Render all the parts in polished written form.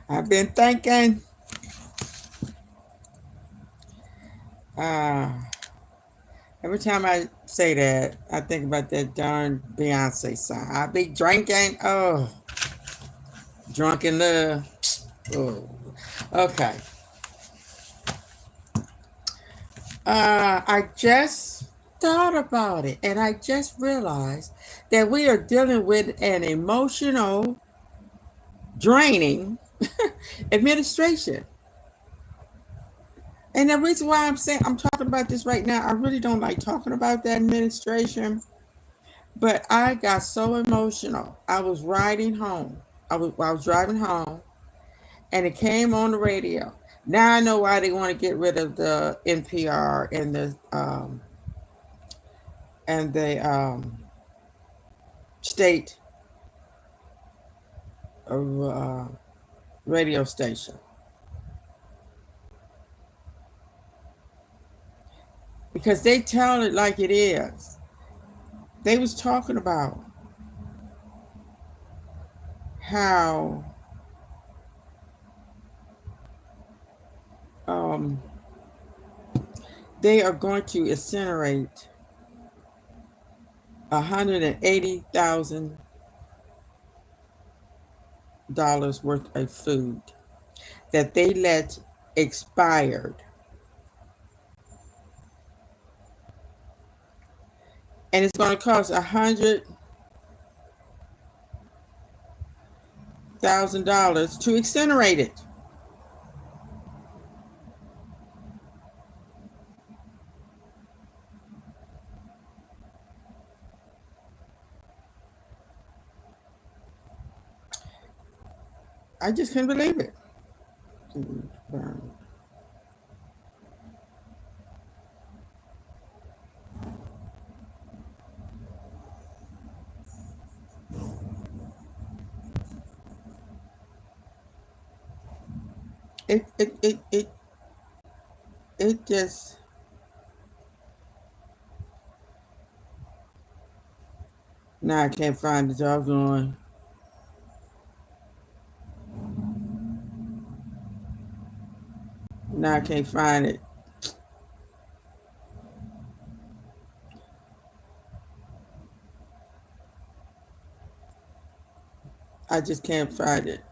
I've been thinking. Uh, every time I say that, I think about that darn Beyonce song. I be drinking. Oh, drunk in love. Oh, okay. I just thought about it, and I just realized that we are dealing with an emotional, draining administration. And the reason why I'm talking about this right now, I really don't like talking about that administration. But I got so emotional. I was riding home. I was driving home, and it came on the radio. Now I know why they want to get rid of the NPR and the state of radio station, because they tell it like it is. They was talking about how um, they are going to incinerate 180,000 dollars worth of food that they let expired, and it's going to cost $100,000 to incinerate it. I just couldn't believe it. It just, now I can't find the doggone. Now I can't find it. I just can't find it.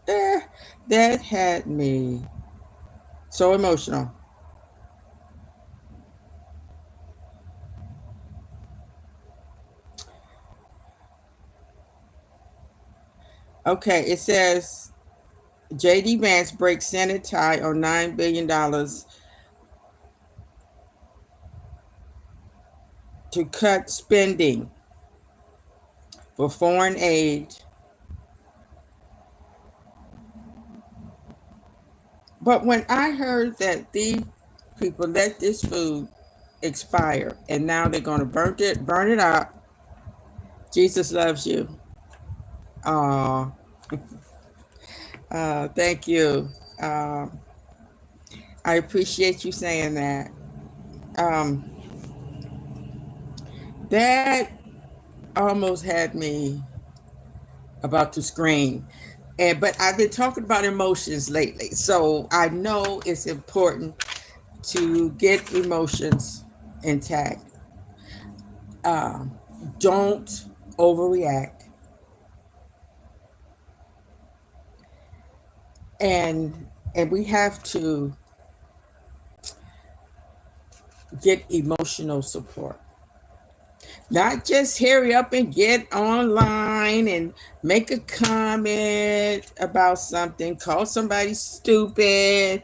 That had me so emotional. Okay, it says JD Vance breaks Senate tie on $9 billion to cut spending for foreign aid. But when I heard that the people let this food expire and now they're going to burn it up, Jesus loves you. Oh, thank you. Uh, I appreciate you saying that. Um, that almost had me about to scream. But I've been talking about emotions lately, so I know it's important to get emotions intact. Um, don't overreact, and we have to get emotional support. Not just hurry up and get online and make a comment about something, call somebody stupid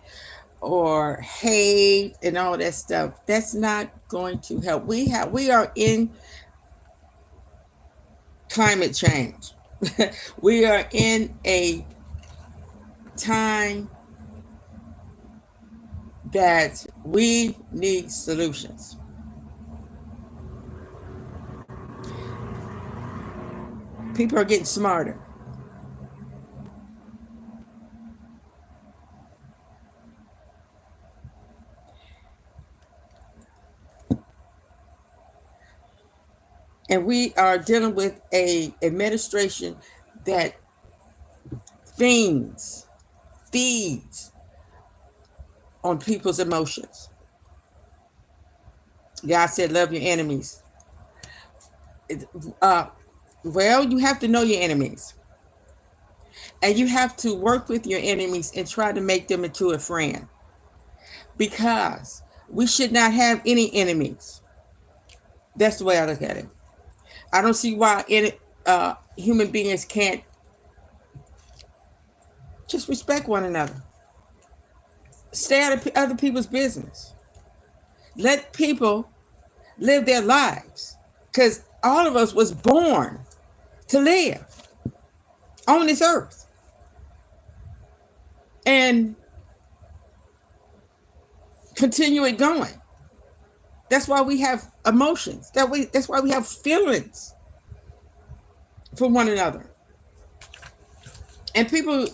or hate and all that stuff. That's not going to help. We are in climate change. We are in a time that we need solutions. People are getting smarter. And we are dealing with a administration that fiends feeds on people's emotions. God said, love your enemies. Uh, well, you have to know your enemies. And you have to work with your enemies and try to make them into a friend. Because we should not have any enemies. That's the way I look at it. I don't see why human beings can't just respect one another. Stay out of other people's business. Let people live their lives. Because all of us was born to live on this earth. And continue it going. That's why we have emotions. That's why we have feelings for one another. And people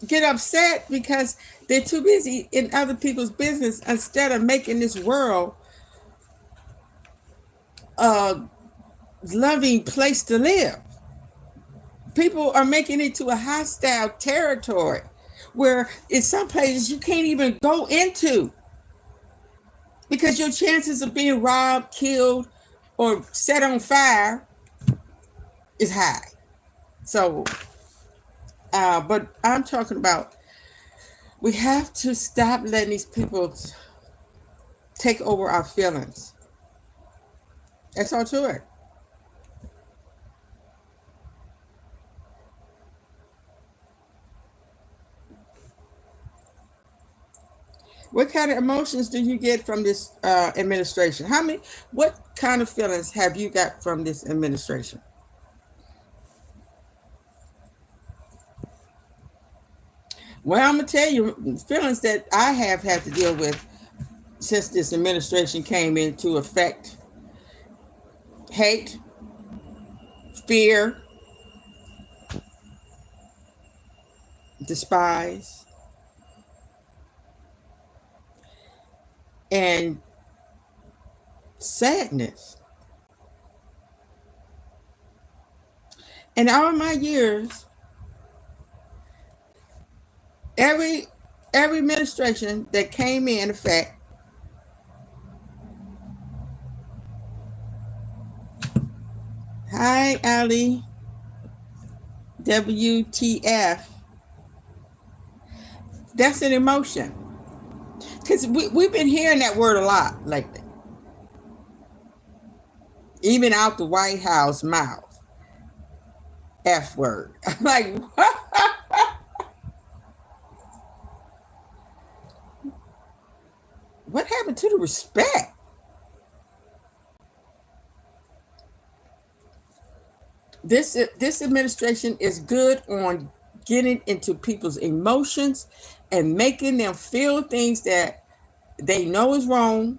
get upset because they're too busy in other people's business instead of making this world a loving place to live. People are making it to a hostile territory where in some places you can't even go into because your chances of being robbed, killed, or set on fire is high. So, but I'm talking about we have to stop letting these people take over our feelings. That's all to it. What kind of emotions do you get from this administration? What kind of feelings have you got from this administration? Well, I'm going to tell you feelings that I have had to deal with since this administration came into effect. Hate, fear, despise, and sadness. In all my years, every administration that came in effect, hi Ali, WTF, that's an emotion. Because we've been hearing that word a lot lately. Even out the White House mouth. F word. I'm like, what happened to the respect? This administration is good on getting into people's emotions and making them feel things that they know is wrong.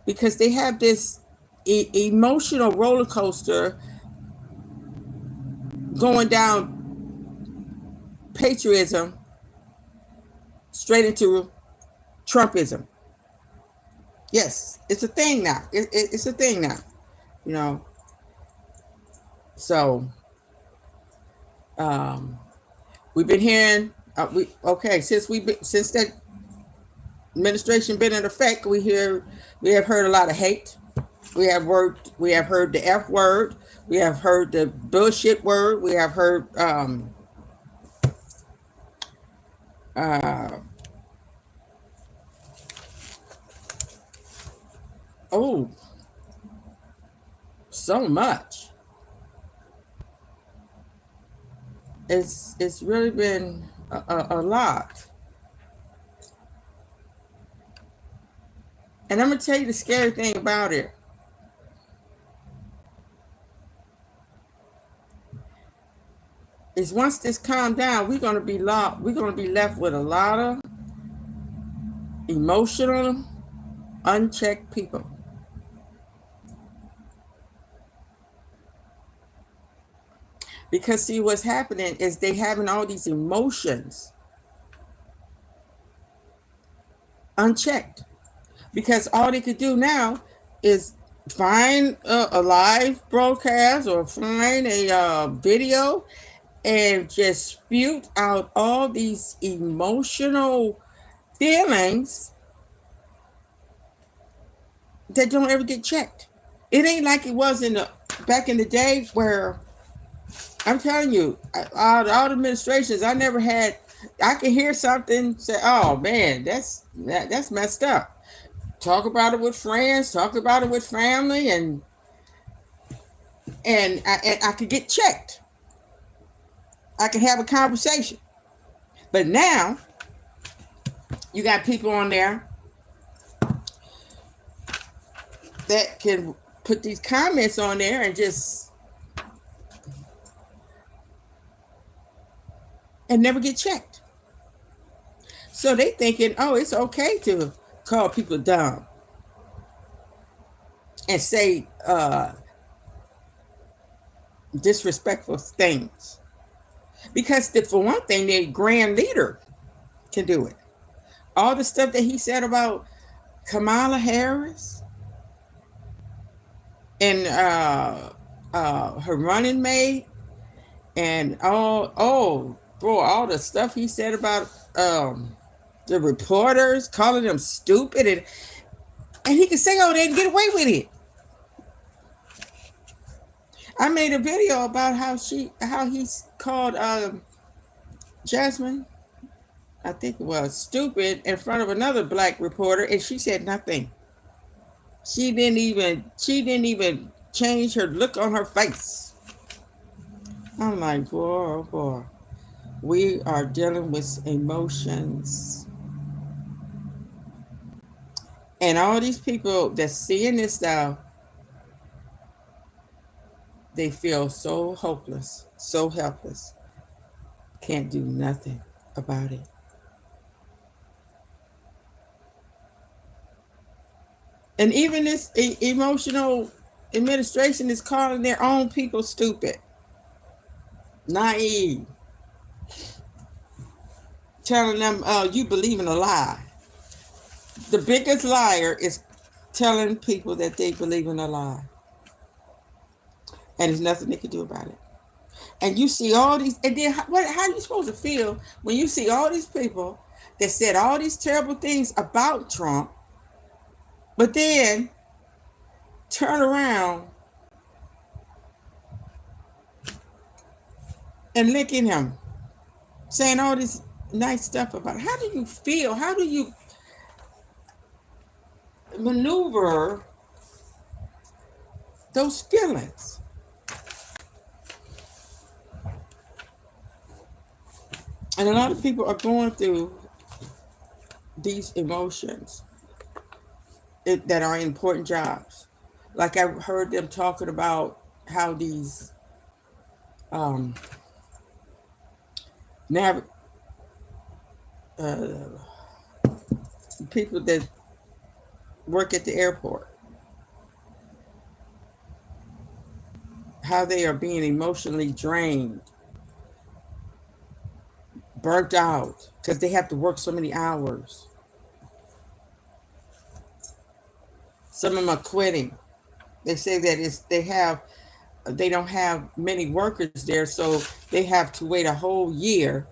Because they have this emotional roller coaster going down patriotism straight into Trumpism. Yes, it's a thing now. It's a thing now, you know. So, we've been hearing. Since that administration been in effect, we have heard a lot of hate. We have heard the F word. We have heard the bullshit word. We have heard so much. It's really been a lot. And I'm gonna tell you the scary thing about it. Is once this calm down, we're gonna be left with a lot of emotional, unchecked people. Because see, what's happening is they having all these emotions unchecked. Because all they could do now is find a live broadcast or find a video and just spewed out all these emotional feelings that don't ever get checked. It ain't like it was in the back in the day where I'm telling you, all the administrations, I never had. I could hear something say, "Oh man, that's messed up." Talk about it with friends, talk about it with family, and I could get checked. I could have a conversation. But now you got people on there that can put these comments on there and just and never get checked. So they thinking, oh, it's okay to call people dumb and say disrespectful things. Because for one thing, their grand leader can do it. All the stuff that he said about Kamala Harris and her running mate, and all the stuff he said about the reporters, calling them stupid, and he can say all that and get away with it. I made a video about how he's called Jasmine, I think it was, stupid in front of another black reporter, and she said nothing. She didn't even change her look on her face. I'm like, boy, oh boy, we are dealing with emotions, and all these people that's seeing this stuff, they feel so hopeless, so helpless, can't do nothing about it. And even this emotional administration is calling their own people stupid, naive, telling them, you believe in a lie. The biggest liar is telling people that they believe in a lie. And there's nothing they can do about it. And you see all these, and then how are you supposed to feel when you see all these people that said all these terrible things about Trump, but then turn around and licking him, saying all this nice stuff about it? How do you feel? How do you maneuver those feelings? And a lot of people are going through these emotions that are important jobs. Like I heard them talking about how these people that work at the airport, how they are being emotionally drained, burnt out, because they have to work so many hours. Some of them are quitting. They say that they don't have many workers there, so they have to wait a whole year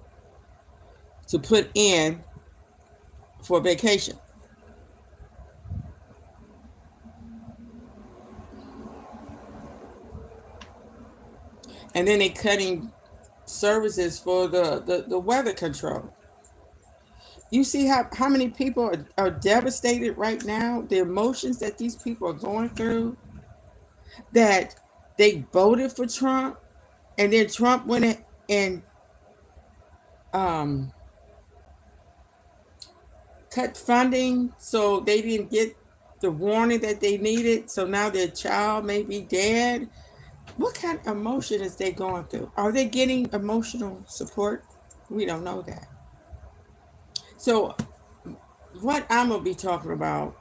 to put in for vacation. And then they're cutting services for the weather control. You see how many people are devastated right now, the emotions that these people are going through, that they voted for Trump, and then Trump went and cut funding, so they didn't get the warning that they needed, so now their child may be dead. What kind of emotion is they going through? Are they getting emotional support? We don't know that. So what I'm going to be talking about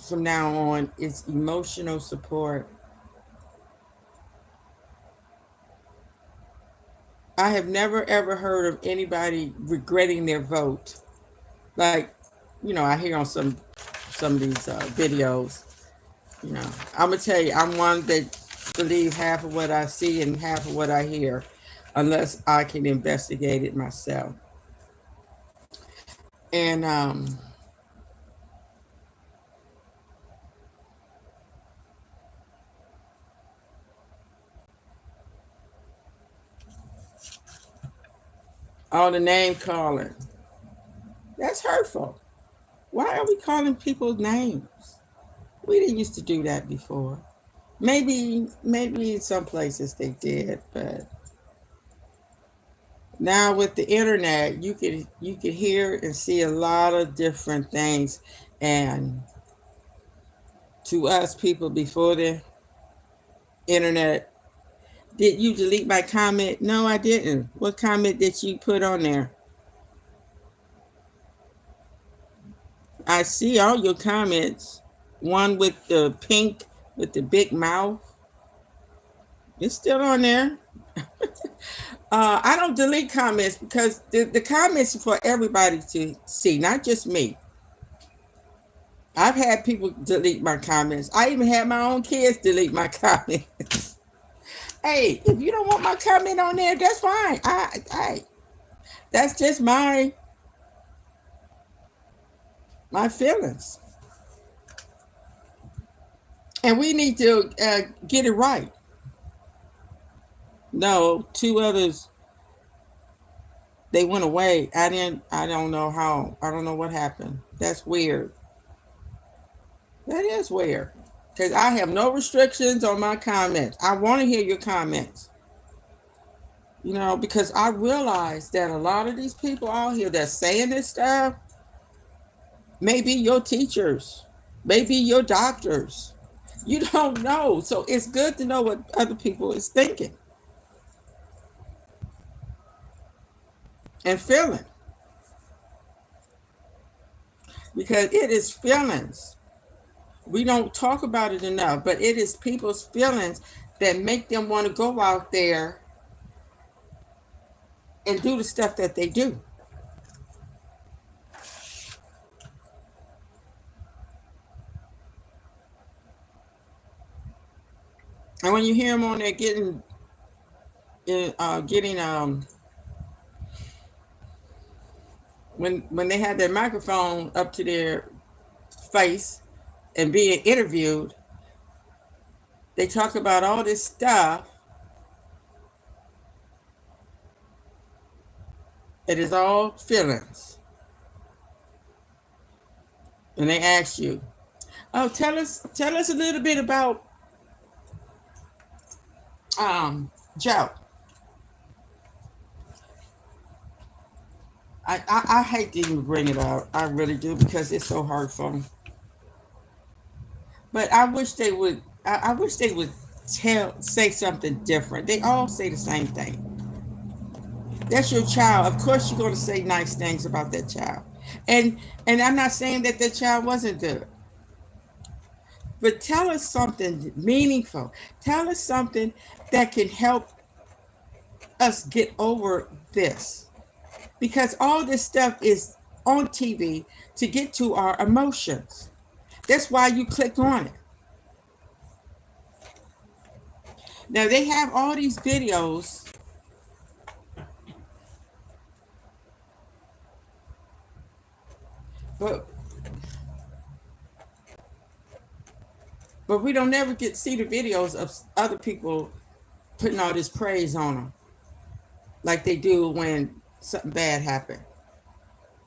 from now on is emotional support. I have never ever heard of anybody regretting their vote. Like, I hear on some of these videos, You know, I'm gonna tell you, I'm one that believe half of what I see and half of what I hear, unless I can investigate it myself. And all the name calling, that's hurtful. Why are we calling people names? We didn't used to do that before. Maybe in some places they did, but now with the internet, you could hear and see a lot of different things. And to us people before the internet, did you delete my comment? No, I didn't. What comment did you put on there? I see all your comments. One with the pink with the big mouth. It's still on there. I don't delete comments because the comments are for everybody to see, not just me. I've had people delete my comments. I even had my own kids delete my comments. Hey, if you don't want my comment on there, that's fine. That's just my feelings, and we need to get it right. No, two others, they went away. I didn't. I don't know how. I don't know what happened. That's weird. That is weird. Because I have no restrictions on my comments. I want to hear your comments. You know, because I realize that a lot of these people out here that's saying this stuff may be your teachers, maybe your doctors. You don't know. So it's good to know what other people is thinking and feeling. Because it is feelings. We don't talk about it enough, but it is people's feelings that make them want to go out there and do the stuff that they do. And when you hear them on there getting when they had their microphone up to their face and being interviewed, they talk about all this stuff. It is all feelings. And they ask you, "Oh, tell us a little bit about Joe." I hate to even bring it out. I really do because it's so hurtful. But I wish they would. I wish they would say something different. They all say the same thing. That's your child. Of course, you're going to say nice things about that child. And I'm not saying that the child wasn't good, but tell us something meaningful. Tell us something that can help us get over this, because all this stuff is on TV to get to our emotions. That's why you click on it. Now they have all these videos, but we don't never get see the videos of other people putting all this praise on them like they do when something bad happened.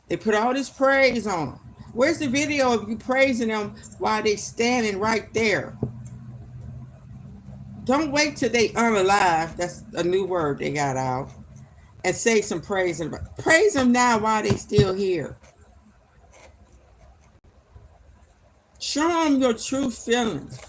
They put all this praise on them. Where's the video of you praising them while they standing right there? Don't wait till they unalive. That's a new word they got out. And say some praise. Praise them now while they still here. Show them your true feelings.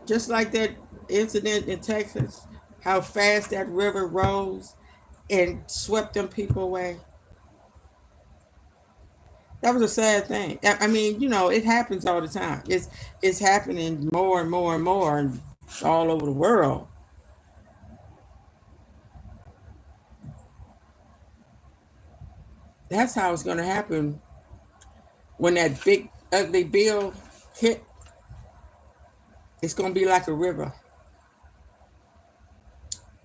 Just like that incident in Texas, how fast that river rose and swept them people away. That was a sad thing. I mean, it happens all the time. It's happening more and more and more all over the world. That's how it's going to happen when that big ugly bill hit. It's going to be like a river,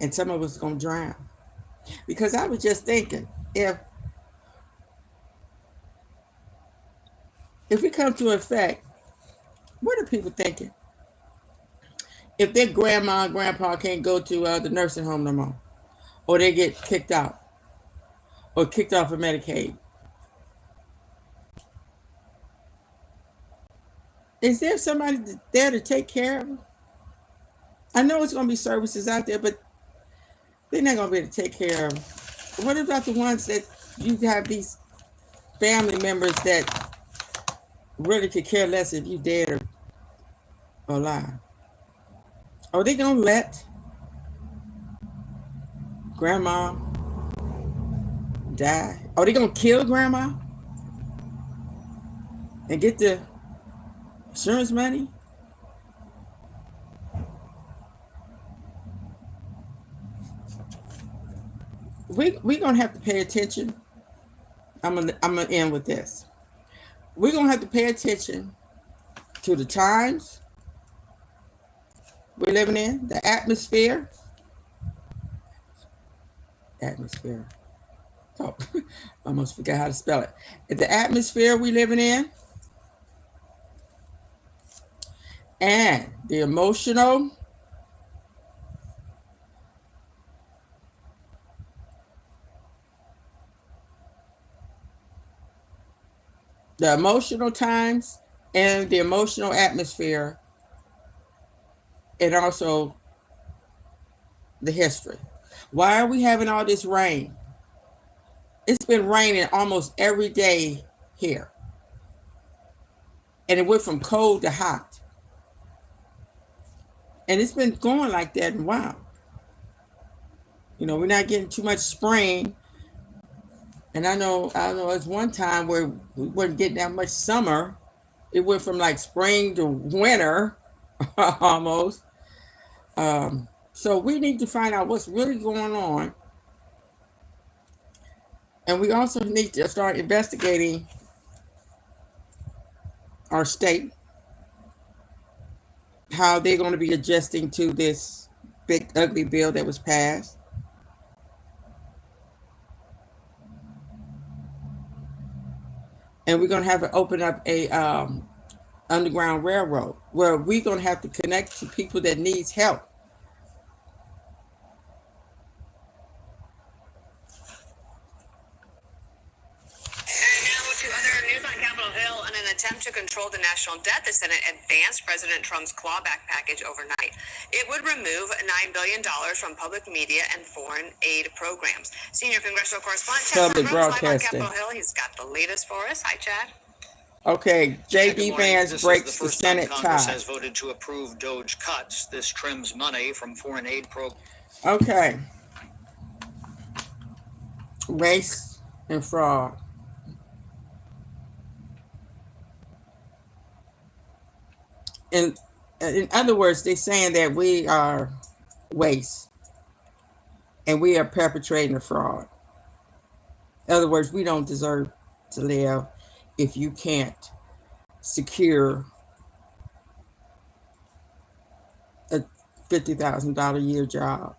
and some of us are going to drown. Because I was just thinking, if it comes to effect, what are people thinking? If their grandma and grandpa can't go to the nursing home no more, or they get kicked out, or kicked off of Medicaid, is there somebody there to take care of them? I know it's going to be services out there, but they're not going to be able to take care of them. What about the ones that you have these family members that really could care less if you dead or alive? Are they going to let grandma die? Are they going to kill grandma and get the insurance money? We're going to have to pay attention. I'm gonna end with this. We're going to have to pay attention to the times we're living in, the atmosphere. Oh, almost forgot how to spell it. The atmosphere we're living in, and the emotional times and the emotional atmosphere, and also the history. Why are we having all this rain? It's been raining almost every day here. And it went from cold to hot. And it's been going like that in a while. We're not getting too much spring. And I know it's one time where we weren't getting that much summer. It went from like spring to winter almost. So we need to find out what's really going on. And we also need to start investigating our state, how they're going to be adjusting to this big ugly bill that was passed. And we're going to have to open up a underground railroad where we're going to have to connect to people that needs help. Attempt to control the national debt, the Senate advanced President Trump's clawback package overnight. It would remove $9 billion from public media and foreign aid programs. Senior congressional correspondent Chad live on Capitol Hill. He's got the latest for us. Hi, Chad. Okay, J.D. Vance breaks the Senate tie. Congress has voted to approve DOGE cuts. This trims money from foreign aid programs. Okay. Race and fraud. In other words, they're saying that we are waste and we are perpetrating a fraud. In other words, we don't deserve to live if you can't secure a $50,000 a year job.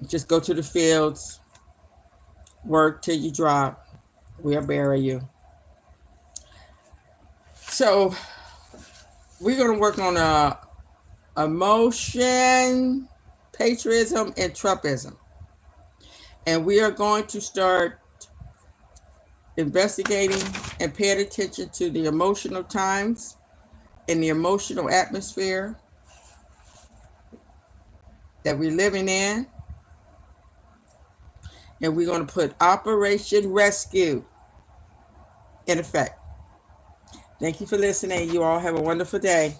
Just go to the fields, work till you drop, we'll bury you. So we're going to work on emotion, patriotism, and Trumpism. And we are going to start investigating and paying attention to the emotional times and the emotional atmosphere that we're living in. And we're going to put Operation Rescue in effect. Thank you for listening. You all have a wonderful day.